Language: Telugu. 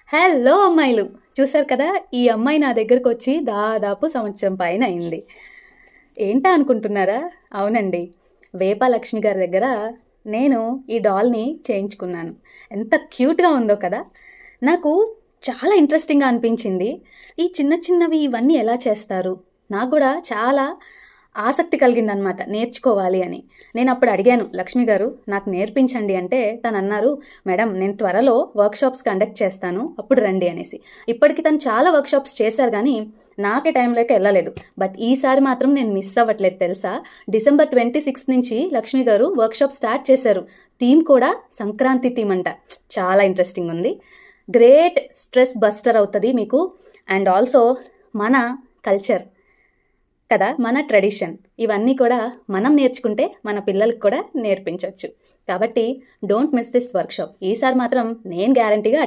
హలో అమ్మాయిలు, చూసారు కదా, ఈ అమ్మాయి నా దగ్గరకు వచ్చి దాదాపు సంవత్సరం పైన అయింది. ఏంటా అనుకుంటున్నారా? అవునండి, వేప లక్ష్మి గారి దగ్గర నేను ఈ డాల్ని చేయించుకున్నాను. ఎంత క్యూట్గా ఉందో కదా. నాకు చాలా ఇంట్రెస్టింగ్గా అనిపించింది. ఈ చిన్న చిన్నవి ఇవన్నీ ఎలా చేస్తారు, నాకు కూడా చాలా ఆసక్తి కలిగిందనమాట, నేర్చుకోవాలి అని. నేను అప్పుడు అడిగాను, లక్ష్మి గారు నాకు నేర్పించండి అంటే తను అన్నారు, మేడం నేను త్వరలో వర్క్షాప్స్ కండక్ట్ చేస్తాను, అప్పుడు రండి అనేసి. ఇప్పటికి తను చాలా వర్క్షాప్స్ చేశారు కానీ నాకే టైం లేక వెళ్ళలేదు. బట్ ఈసారి మాత్రం నేను మిస్ అవ్వట్లేదు తెలుసా. December 26 నుంచి లక్ష్మి గారు వర్క్షాప్ స్టార్ట్ చేశారు. థీమ్ కూడా సంక్రాంతి థీమ్ అంట. చాలా ఇంట్రెస్టింగ్ ఉంది. గ్రేట్ స్ట్రెస్ బస్టర్ అవుతుంది మీకు. అండ్ ఆల్సో మన కల్చర్ కదా, మన ట్రెడిషన్, ఇవన్నీ కూడా మనం నేర్చుకుంటే మన పిల్లలకు కూడా నేర్పించవచ్చు. కాబట్టి డోంట్ మిస్ దిస్ వర్క్షాప్. ఈసారి మాత్రం నేను గ్యారంటీగా